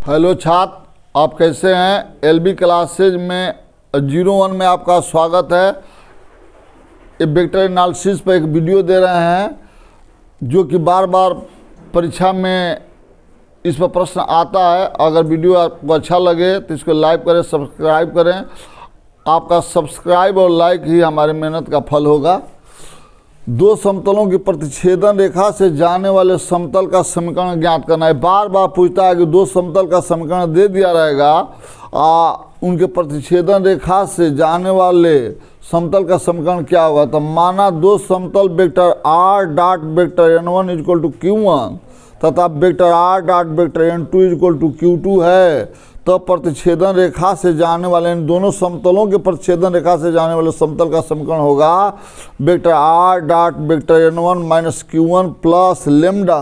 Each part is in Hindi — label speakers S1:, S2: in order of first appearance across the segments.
S1: हेलो छात्र, आप कैसे हैं। एलबी क्लासेज में 01 में आपका स्वागत है। ये वेक्टर एनालिसिस पर एक वीडियो दे रहे हैं जो कि बार बार परीक्षा में इस पर प्रश्न आता है। अगर वीडियो आपको अच्छा लगे तो इसको लाइक करें, सब्सक्राइब करें। आपका सब्सक्राइब और लाइक ही हमारी मेहनत का फल होगा। दो समतलों की प्रतिच्छेदन रेखा से जाने वाले समतल का समीकरण ज्ञात करना है। बार बार पूछता है कि दो समतल का समीकरण दे दिया रहेगा, उनके प्रतिच्छेदन रेखा से जाने वाले समतल का समीकरण क्या होगा। तो माना दो समतल vector r dot vector n1 equal to q1 तथा vector r dot vector n2 equal to q2 है, तो प्रतिच्छेदन रेखा से जाने वाले इन दोनों समतलों के प्रतिच्छेदन रेखा से जाने वाले समतल का समीकरण होगा vector r dot vector n1 minus q1 plus lambda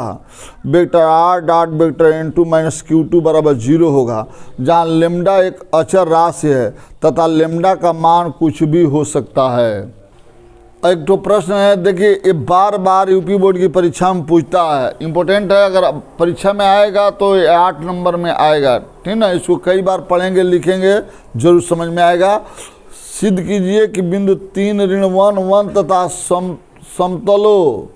S1: vector r dot vector n2 minus q2 बराबर 0 होगा, जहाँ लेमडा एक अचर राशि है तथा लेमडा का मान कुछ भी हो सकता है। एक तो प्रश्न है, देखिए ये बार बार यूपी बोर्ड की परीक्षा में पूछता है, इम्पोर्टेंट है। अगर परीक्षा में आएगा तो ये 8 नंबर में आएगा, ठीक ना। इसको कई बार पढ़ेंगे लिखेंगे जरूर समझ में आएगा। सिद्ध कीजिए कि बिंदु 3 ऋण 1 1 तथा समतलों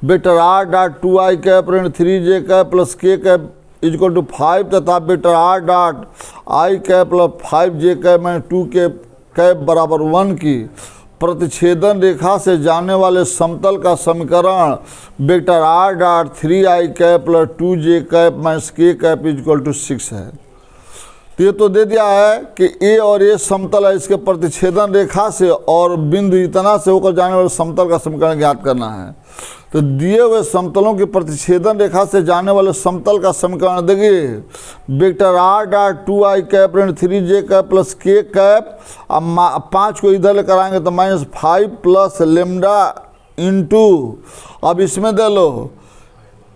S1: vector r dot 2i cap ऋण 3j cap plus k cap equal to 5 तथा vector r dot i cap plus 5j cap minus 2k cap बराबर 1 की प्रतिच्छेदन रेखा से जाने वाले समतल का समीकरण vector r dot 3i cap plus 2j cap minus k cap equal to 6 है। तो ये तो दे दिया है कि a और a समतल है, इसके प्रतिच्छेदन रेखा से और बिंदु इतना से होकर जाने वाले समतल का समीकरण ज्ञात करना है। तो दिए हुए समतलों की प्रतिच्छेदन रेखा से जाने वाले समतल का समीकरण देखिए vector r dot 2i cap ऋण 3j cap plus k cap, अब 5 को इधर लेकर आएंगे तो माइनस 5 प्लस लेमडा इंटू, अब इसमें दे लो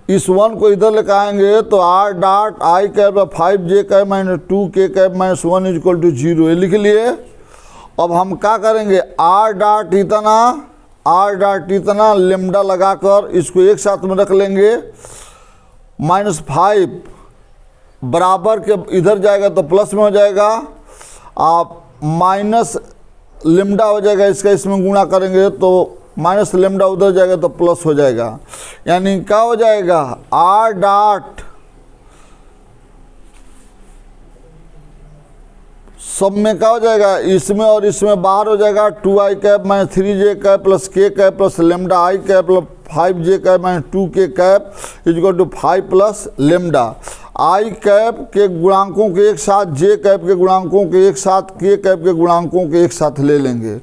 S1: इस 1 को इधर लेकर आएंगे तो r dot i cap 5j cap minus 2k cap minus 1 equal to 0 ये लिख लिए। अब हम क्या करेंगे, r डॉट इतना लेमडा लगाकर इसको एक साथ में रख लेंगे। माइनस 5 बराबर के इधर जाएगा तो प्लस में हो जाएगा, आप माइनस लेमडा हो जाएगा, इसका इसमें गुणा करेंगे तो माइनस लेमडा उधर जाएगा तो प्लस हो जाएगा। यानी क्या हो जाएगा, r डॉट सब में क्या हो जाएगा, इसमें और इसमें बाहर हो जाएगा 2i cap minus 3j cap plus k cap plus lambda i cap plus 5j cap minus 2k cap equal to 5 plus lambda. i cap के गुणांकों के एक साथ j कैप के गुणांकों के एक साथ k कैप के गुणांकों के एक साथ ले लेंगे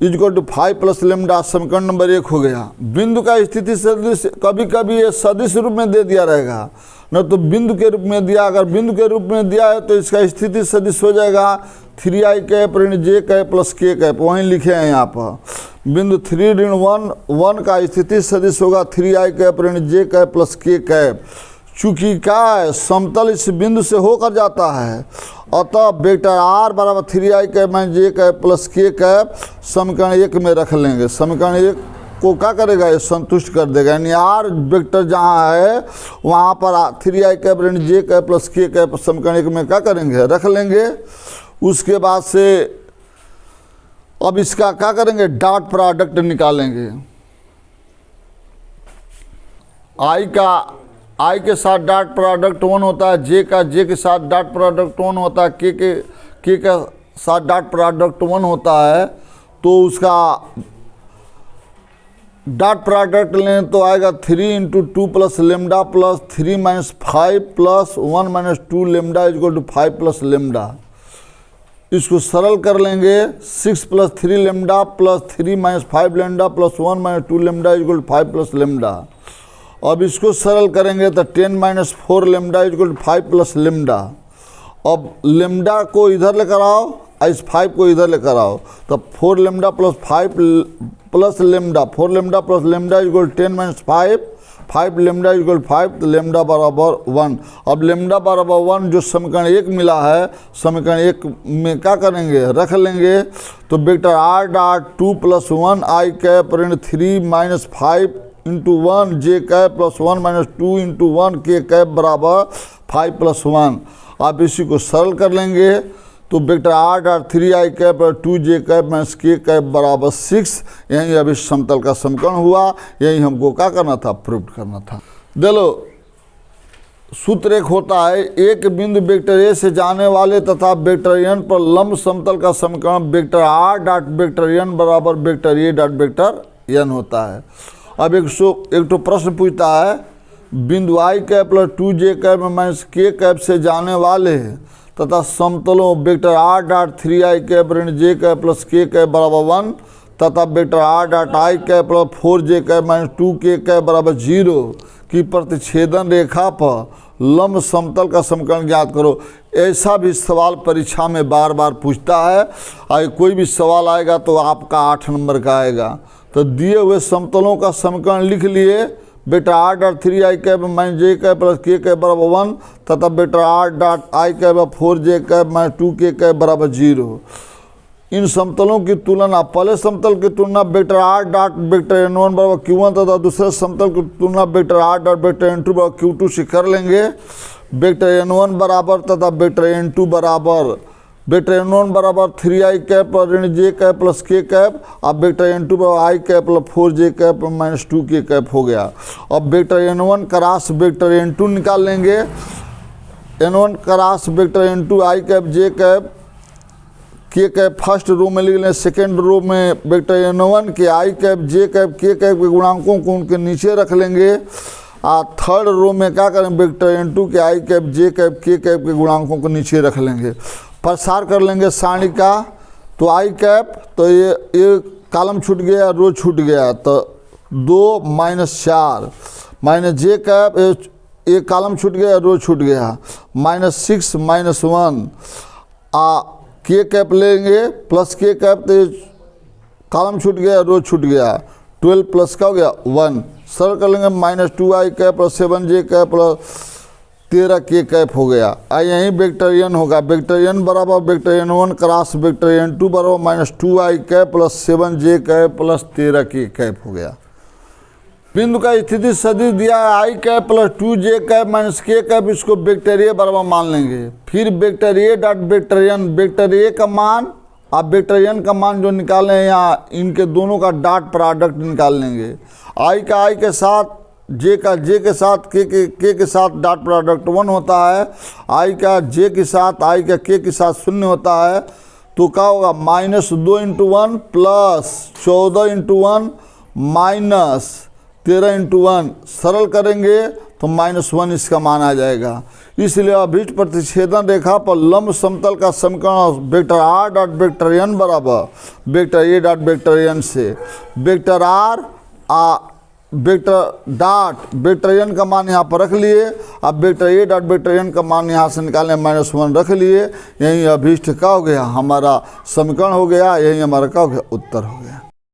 S1: इक्वल टू 5 प्लस लेमडा। समीकरण नंबर 1 हो गया। बिंदु का स्थिति सदिश कभी कभी ये सदिश रूप में दे दिया रहेगा, न तो बिंदु के रूप में दिया। अगर बिंदु के रूप में दिया है तो इसका स्थिति सदिश हो जाएगा 3i कैप ऋण j cap plus k cap, वहीं लिखे हैं यहाँ पर। बिंदु 3 ऋण 1 1 का स्थिति सदिश होगा 3i कैप ऋण j cap plus k cap. चूँकि क्या है, समतल इस बिंदु से होकर जाता है, अतः वेक्टर r बराबर 3i cap minus j cap plus k cap समीकरण 1 में रख लेंगे। समीकरण 1 को क्या करेगा, ये संतुष्ट कर देगा। यानी r वेक्टर जहाँ है वहाँ पर 3i कैप ऋण j cap plus k cap समीकरण 1 में क्या करेंगे, रख लेंगे। उसके बाद से अब इसका क्या करेंगे, डॉट प्रोडक्ट निकालेंगे। i के साथ डॉट प्रोडक्ट 1 होता है, j के साथ डॉट प्रोडक्ट 1 होता है, k के साथ डॉट प्रोडक्ट 1 होता है। तो उसका डॉट प्रोडक्ट लें तो आएगा 3 into 2 plus lambda plus 3 minus 5 plus 1 minus 2 lambda equal to 5 plus lambda. इसको सरल कर लेंगे, 6 plus 3 lambda plus 3 minus 5 lambda plus 1 minus 2 lambda equal to 5 plus lambda. अब इसको सरल करेंगे तो 10 minus 4 lambda equal to 5 plus lambda. अब लेमडा को इधर लेकर आओ, इस 5 को इधर लेकर आओ, तो 4 lambda plus 5 plus lambda, 4 lambda plus lambda equal 10 minus 5 lambda equal 5, तो लेमडा बराबर 1। अब लेमडा बराबर 1 जो समीकरण 1 मिला है, समीकरण 1 में क्या करेंगे, रख लेंगे। तो vector r dot 2 plus 1 i cap ऋण 3 माइनस 5 इंटू 1 जे कैप प्लस 1 माइनस 2 इंटू 1 के कैप बराबर 5 प्लस 1। आप इसी को सरल कर लेंगे तो vector R dot 3i cap और 2j cap minus K cap बराबर 6। यही अभी समतल का समीकरण हुआ। यही हमको क्या करना था, प्रूव करना था। देखो सूत्र एक होता है, एक बिंदु वेक्टर ए से जाने वाले तथा वेक्टर एन पर लंब समतल का समीकरण vector R dot vector N बराबर vector A dot vector N होता है। अब एक तो प्रश्न पूछता है, बिंदु I cap plus 2j cap minus K cap से जाने वाले तथा समतलों vector R dot 3i cap ऋण J cap plus K cap बराबर 1 तथा vector R dot I cap plus 4j cap minus 2k cap बराबर 0 की प्रतिच्छेदन रेखा पर लंब समतल का समीकरण ज्ञात करो। ऐसा भी सवाल परीक्षा में बार बार पूछता है। और कोई भी सवाल आएगा तो आपका 8 नंबर का आएगा। तो दिए हुए समतलों का समीकरण लिख लिए, vector R dot 3i cap minus J cap plus K cap बराबर 1 तथा vector R dot I cap 4j cap minus 2k cap बराबर 0। इन समतलों की तुलना, पहले समतल की तुलना vector R dot vector n1 बराबर q1 तथा दूसरे समतल की तुलना vector R dot vector n2 बराबर q2 से कर लेंगे। वेक्टर n1 बराबर तथा वेक्टर n2 बराबर, वेक्टर n1 बराबर 3i कैप ऋण J cap plus K cap, अब वेक्टर n2 बराबर I cap plus 4j cap minus 2k cap हो गया। अब vector n1 cross vector n2 निकाल लेंगे। n1 क्रॉस वेक्टर n2 आई कैप जे कैप के कैप फर्स्ट रो में लिख लें, सेकेंड रो में वेक्टर n1 के आई कैप जे कैप के कैप के गुणांकों को उनके नीचे रख लेंगे। थर्ड रो में क्या करें, वेक्टर n2 के आई कैप जे कैप के कैप के गुणांकों को नीचे रख लेंगे। प्रसार कर लेंगे सारणी का, तो आई कैप, तो ये कॉलम छूट गया, रो छूट गया, तो 2 माइनस 4 माइनस जे कैप, एक कॉलम छूट गया, रो छूट गया, माइनस 6 माइनस 1 के कैप लेंगे प्लस के कैप, तो कॉलम छूट गया, रो छूट गया, 12 प्लस का हो गया 1। सरल कर लेंगे, minus 2i cap plus 7j cap plus 13k cap हो गया। यही वेक्टर n होगा, वेक्टर n बराबर vector n1 cross vector n2 बराबर minus 2i cap plus 7j cap plus 13k cap हो गया। बिंदु का स्थिति सदिश दिया है, I cap plus 2j cap minus K cap, इसको वेक्टर ए बराबर मान लेंगे। फिर vector A dot vector N, vector A का मान आप वेक्टर एन का मान जो निकालें यहाँ, इनके दोनों का डॉट प्रोडक्ट निकाल लेंगे। आई का आई के साथ, जे का जे के साथ, के साथ डॉट प्रोडक्ट 1 होता है। आई का जे के साथ, आई का के साथ 0 होता है। तो क्या होगा, minus 2 into 1 plus 14 into 1 minus 13 into 1। सरल करेंगे तो -1 इसका मान आ जाएगा। इसलिए अभिष्ट प्रतिच्छेदन रेखा पर लंब समतल का समीकरण vector R dot vector N बराबर vector A dot vector N से vector R vector dot vector N का मान यहाँ पर रख लिए। अब vector A dot vector N का मान यहाँ से निकालने -1 रख लिए। यही अभिष्ट का हो गया, हमारा समीकरण हो गया। यही हमारा क्या हो गया, उत्तर हो गया।